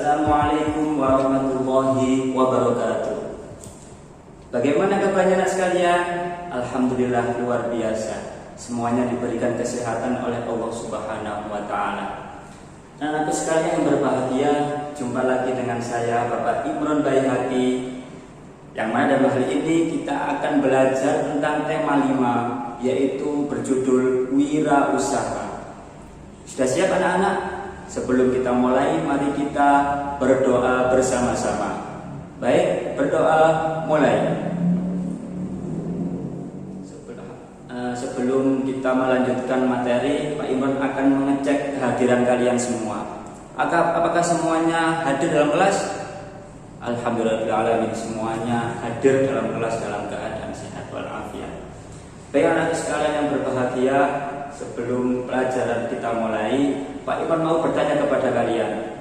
Assalamualaikum warahmatullahi wabarakatuh. Bagaimana kabarnya anak sekalian? Alhamdulillah luar biasa. Semuanya diberikan kesehatan oleh Allah Subhanahu wa taala. Anak sekalian yang berbahagia, jumpa lagi dengan saya Bapak Imron Baihaqi. Yang mana dalam hal ini kita akan belajar tentang tema 5, yaitu berjudul wirausaha. Sudah siap anak-anak? Sebelum kita mulai, mari kita berdoa bersama-sama. Baik, berdoa mulai. Sebelum kita melanjutkan materi, Pak Imron akan mengecek kehadiran kalian semua. Apakah semuanya hadir dalam kelas? Alhamdulillah, semuanya hadir dalam kelas dalam keadaan sehat walafiat. Baik anak sekalian yang berbahagia, sebelum pelajaran kita mulai, Pak Imron mau bertanya kepada kalian.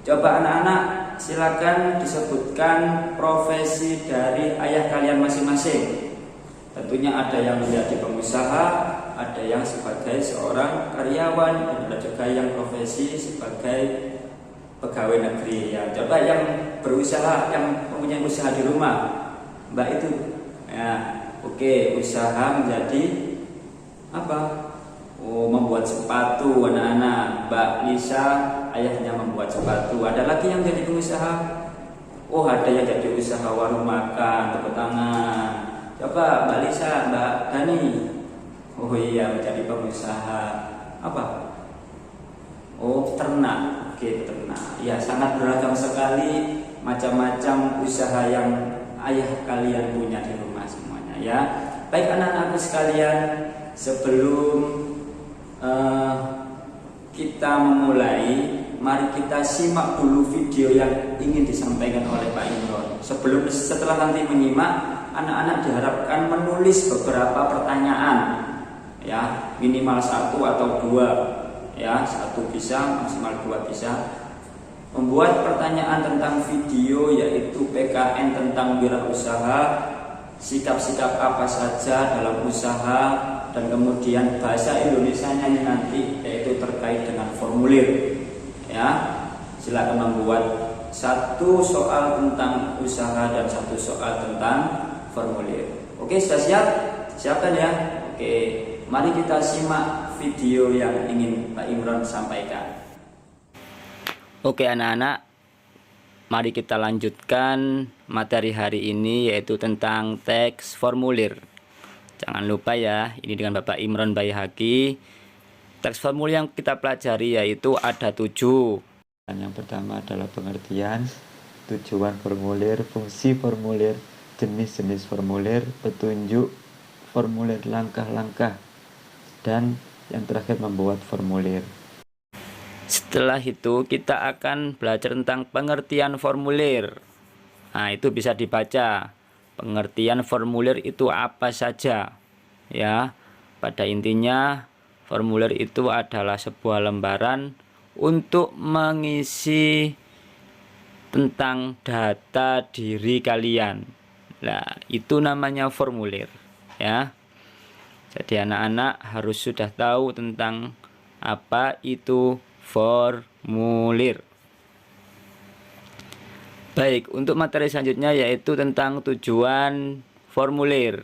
Coba anak-anak silakan disebutkan profesi dari ayah kalian masing-masing. Tentunya ada yang menjadi pengusaha, ada yang sebagai seorang karyawan, dan ada juga yang profesi sebagai pegawai negeri. Ya, coba yang berusaha, yang mempunyai usaha di rumah, Mbak itu. Ya, oke, usaha menjadi apa? Oh, membuat sepatu anak-anak. Mbak Lisa ayahnya membuat sepatu. Ada lagi yang jadi pengusaha? Oh, ada yang jadi usaha warung makan. Tepuk tangan. Coba Mbak Lisa, Mbak Dani. Oh iya, menjadi pengusaha apa? Oh, ternak. Oke, ternak. Ya, sangat beragam sekali macam-macam usaha yang ayah kalian punya di rumah semuanya ya. Baik anak-anakku sekalian, sebelum kita memulai, mari kita simak dulu video yang ingin disampaikan oleh Pak Imron. Setelah nanti menyimak, anak-anak diharapkan menulis beberapa pertanyaan, ya, minimal 1 atau 2, ya, 1 bisa, maksimal 2 bisa. Membuat pertanyaan tentang video, yaitu PKN tentang wirausaha, sikap-sikap apa saja dalam usaha, dan kemudian bahasa Indonesianya nanti yaitu terkait dengan formulir. Ya, silakan membuat 1 soal tentang usaha dan 1 soal tentang formulir. Oke, sudah siap? Siapkan ya. Oke, mari kita simak video yang ingin Pak Imron sampaikan. Oke anak-anak, mari kita lanjutkan materi hari ini, yaitu tentang teks formulir. Jangan lupa ya, ini dengan Bapak Imron Baihaqi. Teks formulir yang kita pelajari yaitu ada 7. Yang pertama adalah pengertian, tujuan formulir, fungsi formulir, jenis-jenis formulir, petunjuk formulir, langkah-langkah, dan yang terakhir membuat formulir. Setelah itu kita akan belajar tentang pengertian formulir. Nah, itu bisa dibaca. Pengertian formulir itu apa saja? Ya, pada intinya formulir itu adalah sebuah lembaran untuk mengisi tentang data diri kalian. Nah, itu namanya formulir, ya. Jadi anak-anak harus sudah tahu tentang apa itu formulir. Baik, untuk materi selanjutnya yaitu tentang tujuan formulir.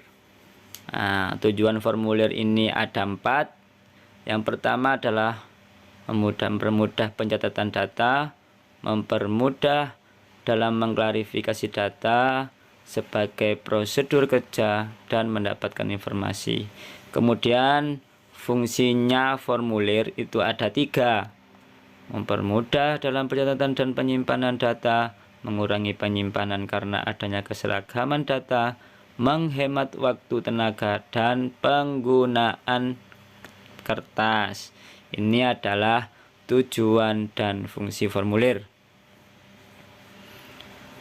Nah, tujuan formulir ini ada 4. Yang pertama adalah mempermudah pencatatan data, mempermudah dalam mengklarifikasi data sebagai prosedur kerja, dan mendapatkan informasi. Kemudian fungsinya formulir itu ada 3. Mempermudah dalam pencatatan dan penyimpanan data, mengurangi penyimpanan karena adanya keseragaman data, menghemat waktu, tenaga, dan penggunaan kertas. Ini adalah tujuan dan fungsi formulir.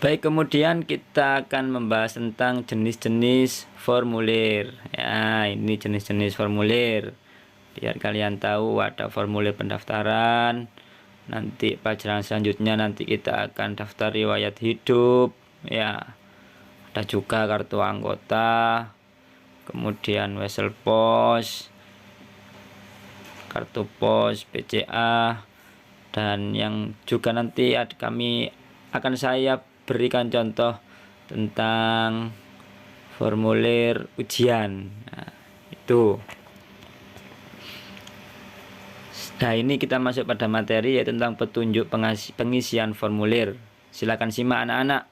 Baik, kemudian kita akan membahas tentang jenis-jenis formulir. Ya, ini jenis-jenis formulir. Biar kalian tahu, ada formulir pendaftaran. Nanti pelajaran selanjutnya nanti kita akan daftar riwayat hidup, ya. Ada juga kartu anggota, kemudian wesel pos, kartu pos, BCA, Dan yang juga nanti saya berikan contoh tentang formulir ujian. Nah, itu. Nah, ini kita masuk pada materi yaitu tentang petunjuk pengisian formulir. Silakan simak anak-anak.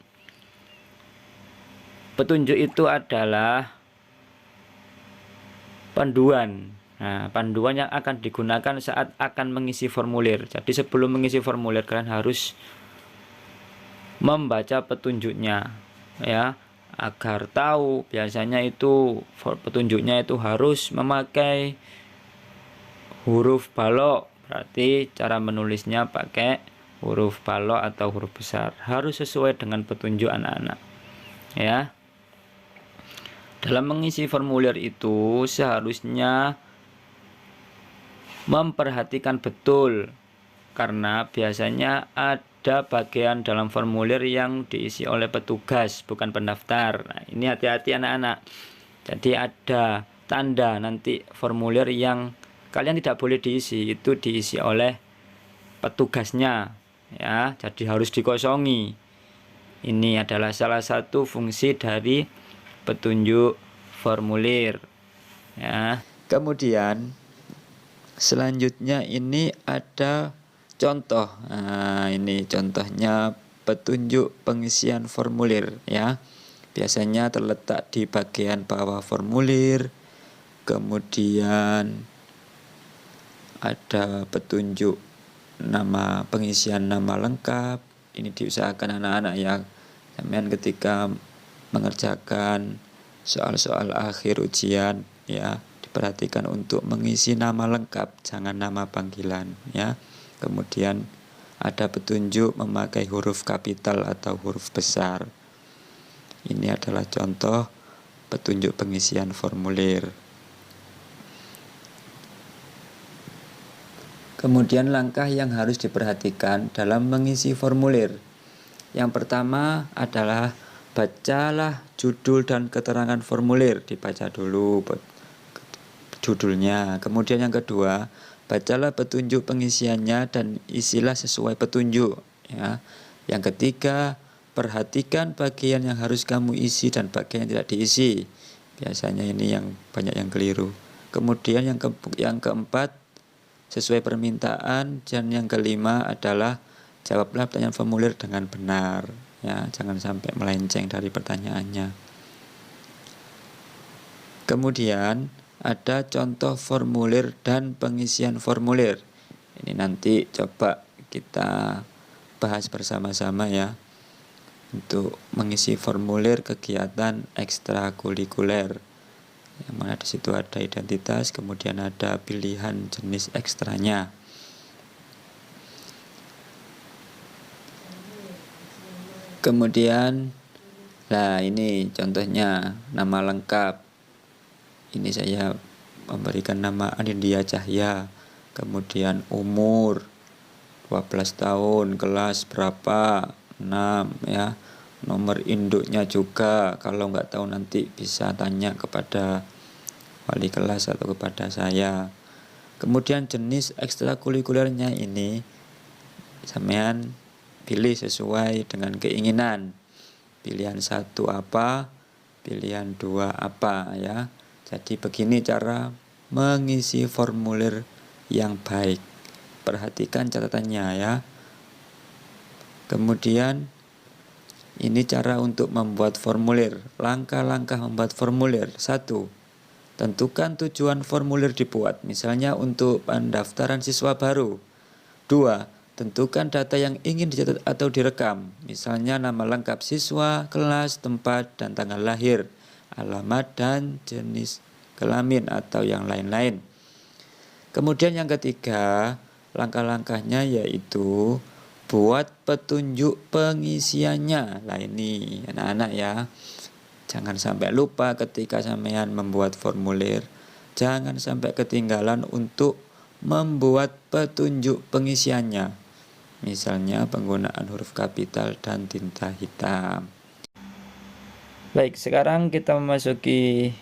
Petunjuk itu adalah panduan. Nah, panduan yang akan digunakan saat akan mengisi formulir. Jadi sebelum mengisi formulir kalian harus membaca petunjuknya, ya, agar tahu. Biasanya itu petunjuknya itu harus memakai huruf balok. Berarti cara menulisnya pakai huruf balok atau huruf besar. Harus sesuai dengan petunjuk anak-anak, ya. Dalam mengisi formulir itu seharusnya memperhatikan betul, karena biasanya ada bagian dalam formulir yang diisi oleh petugas, bukan pendaftar. Nah, ini hati-hati anak-anak. Jadi ada tanda nanti formulir yang kalian tidak boleh diisi, itu diisi oleh petugasnya, ya. Jadi harus dikosongi. Ini adalah salah satu fungsi dari petunjuk formulir, ya. Kemudian selanjutnya ini ada contoh. Nah, ini contohnya petunjuk pengisian formulir, ya. Biasanya terletak di bagian bawah formulir. Kemudian ada petunjuk pengisian nama lengkap. Ini diusahakan anak-anak ya, sampean ketika mengerjakan soal-soal akhir ujian, ya, diperhatikan untuk mengisi nama lengkap, jangan nama panggilan, ya. Kemudian ada petunjuk memakai huruf kapital atau huruf besar. Ini adalah contoh petunjuk pengisian formulir. Kemudian langkah yang harus diperhatikan dalam mengisi formulir. Yang pertama adalah bacalah judul dan keterangan formulir. Dibaca dulu judulnya. Kemudian yang kedua, bacalah petunjuk pengisiannya dan isilah sesuai petunjuk, ya. Yang ketiga, perhatikan bagian yang harus kamu isi dan bagian yang tidak diisi. Biasanya ini yang banyak yang keliru. Kemudian yang keempat, sesuai permintaan. Dan yang kelima adalah jawablah pertanyaan formulir dengan benar, ya, jangan sampai melenceng dari pertanyaannya. Kemudian ada contoh formulir dan pengisian formulir. Ini nanti coba kita bahas bersama-sama, ya, untuk mengisi formulir kegiatan ekstrakurikuler. Yang mana di situ ada identitas, kemudian ada pilihan jenis ekstranya. Kemudian, nah ini contohnya nama lengkap. Ini saya memberikan nama Anindya Cahya, kemudian umur 12 tahun, kelas berapa, 6, ya. Nomor induknya juga, kalau nggak tahu nanti bisa tanya kepada wali kelas atau kepada saya. Kemudian jenis ekstrakurikulernya ini sampean pilih sesuai dengan keinginan. Pilihan 1 apa, pilihan 2 apa, ya. Jadi begini cara mengisi formulir yang baik. Perhatikan catatannya, ya. Kemudian ini cara untuk membuat formulir. Langkah-langkah membuat formulir. 1. Tentukan tujuan formulir dibuat, misalnya untuk pendaftaran siswa baru. 2. Tentukan data yang ingin dicatat atau direkam, misalnya nama lengkap siswa, kelas, tempat, dan tanggal lahir, alamat, dan jenis kelamin atau yang lain-lain. Kemudian yang ketiga, langkah-langkahnya yaitu buat petunjuk pengisiannya. Nah ini anak-anak, ya, jangan sampai lupa ketika sampean membuat formulir. Jangan sampai ketinggalan untuk membuat petunjuk pengisiannya. Misalnya penggunaan huruf kapital dan tinta hitam. Baik, sekarang kita memasuki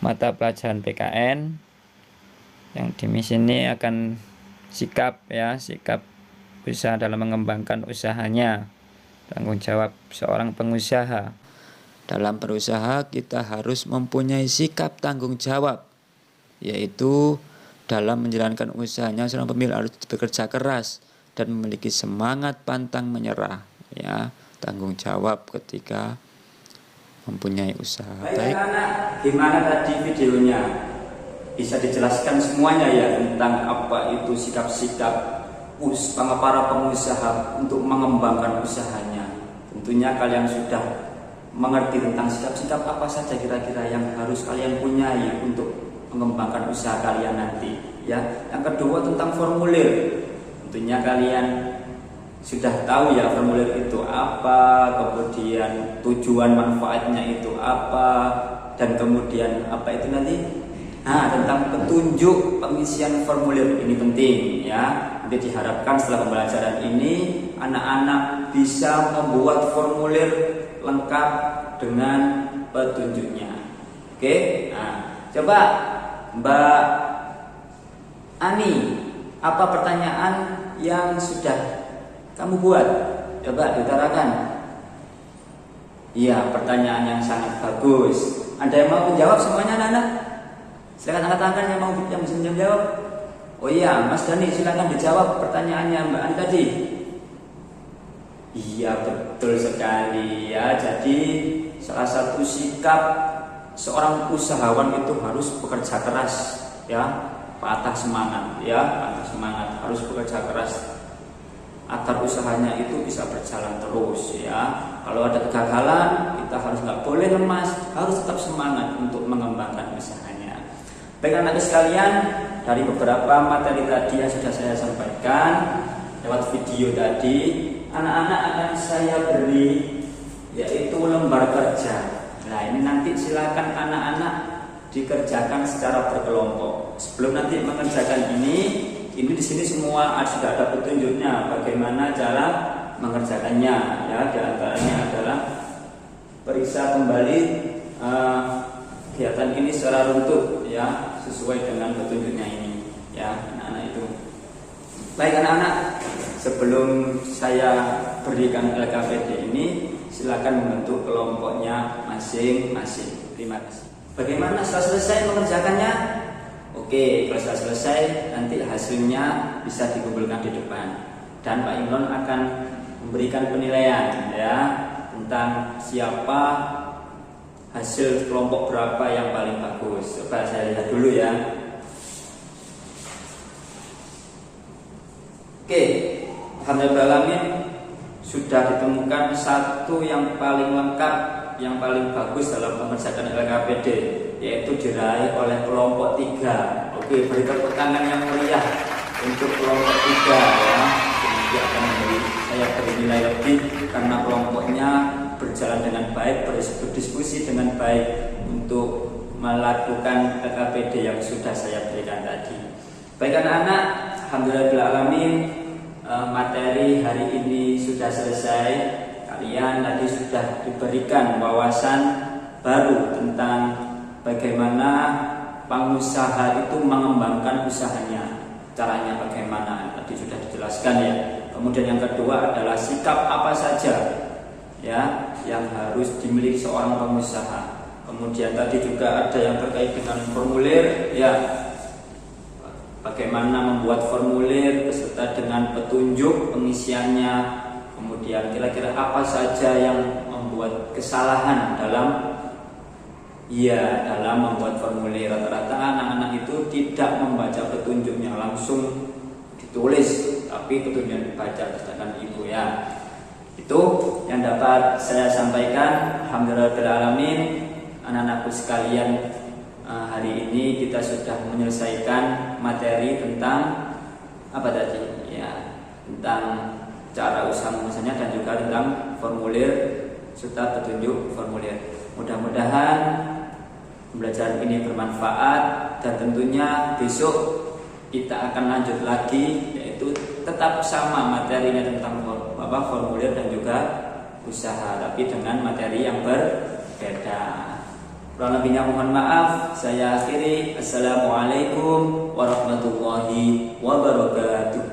mata pelajaran PKN yang di sini akan sikap, ya, sikap berusaha dalam mengembangkan usahanya. Tanggung jawab seorang pengusaha. Dalam berusaha kita harus mempunyai sikap tanggung jawab, yaitu dalam menjalankan usahanya seorang pemilik harus bekerja keras dan memiliki semangat pantang menyerah, ya, tanggung jawab ketika mempunyai usaha. Baik anak, gimana tadi videonya? Bisa dijelaskan semuanya ya tentang apa itu sikap-sikap para pengusaha untuk mengembangkan usahanya. Tentunya kalian sudah mengerti tentang sikap-sikap apa saja kira-kira yang harus kalian punyai untuk mengembangkan usaha kalian nanti, ya. Yang kedua tentang formulir. Tentunya kalian sudah tahu ya formulir itu apa, kemudian tujuan manfaatnya itu apa, dan kemudian apa itu nanti? Nah, tentang petunjuk pengisian formulir ini penting ya. Nanti diharapkan setelah pembelajaran ini anak-anak bisa membuat formulir lengkap dengan petunjuknya. Oke? Nah, coba Mbak Ani, apa pertanyaan yang sudah kamu buat? Coba diutarakan. Iya, pertanyaan yang sangat bagus. Ada yang mau menjawab semuanya anak-anak? Silakan angkat tangan yang mau yang bisa menjawab. Oh iya, Mas Dani, silakan dijawab pertanyaannya Mbak Ani tadi. Iya, betul sekali ya. Jadi salah satu sikap seorang usahawan itu harus bekerja keras, ya, patah semangat, ya, patah semangat, harus bekerja keras agar usahanya itu bisa berjalan terus, ya. Kalau ada kegagalan, kita harus nggak boleh lemas, harus tetap semangat untuk mengembangkan usahanya. Baik anak sekalian, dari beberapa materi tadi yang sudah saya sampaikan lewat video tadi, anak-anak akan saya beri yaitu lembar kerja. Nah, ini nanti silakan anak-anak dikerjakan secara berkelompok. Sebelum nanti mengerjakan ini di sini semua sudah ada petunjuknya bagaimana cara mengerjakannya, ya. Di antaranya adalah periksa kembali kegiatan ini secara runtut, ya, sesuai dengan petunjuknya ini, ya, anak-anak itu. Baik anak-anak, sebelum saya berikan LKPD ini, silakan membentuk kelompoknya masing-masing. Terima kasih. Bagaimana setelah selesai mengerjakannya? Oke, kalau sudah selesai nanti hasilnya bisa dikumpulkan di depan dan Pak Imron akan memberikan penilaian, ya, tentang siapa hasil kelompok berapa yang paling bagus. Coba saya lihat dulu ya. Oke, alhamdulillah sudah ditemukan satu yang paling lengkap, yang paling bagus dalam mengerjakan LKPD, yaitu diraih oleh kelompok 3. Oke, beri tepuk tangan yang meriah untuk kelompok 3, ya. Kemudian akan saya beri nilai lebih karena kelompoknya berjalan dengan baik, berdiskusi dengan baik untuk melakukan LKPD yang sudah saya berikan tadi. Baik anak-anak, alhamdulillahirrahmanirrahim, materi hari ini sudah selesai. Kalian tadi sudah diberikan wawasan baru tentang bagaimana pengusaha itu mengembangkan usahanya, caranya bagaimana tadi sudah dijelaskan, ya. Kemudian yang kedua adalah sikap apa saja, ya, yang harus dimiliki seorang pengusaha. Kemudian tadi juga ada yang terkait dengan formulir, ya, bagaimana membuat formulir beserta dengan petunjuk pengisiannya. Kemudian kira-kira apa saja yang membuat kesalahan dalam membuat formulir. Rata-rata anak-anak itu tidak membaca petunjuknya, langsung ditulis, tapi petunjuknya dibaca sedangkan ibu, ya. Itu yang dapat saya sampaikan. Alhamdulillahirrahmanirrahim, anak-anakku sekalian, hari ini kita sudah menyelesaikan materi tentang apa tadi, ya, tentang cara usaha mengusahanya dan juga tentang formulir serta petunjuk formulir. Mudah-mudahan pembelajaran ini bermanfaat dan tentunya besok kita akan lanjut lagi, yaitu tetap sama materinya tentang formulir dan juga usaha, tapi dengan materi yang berbeda. Kurang lebihnya mohon maaf. Saya akhiri. Assalamualaikum warahmatullahi wabarakatuh.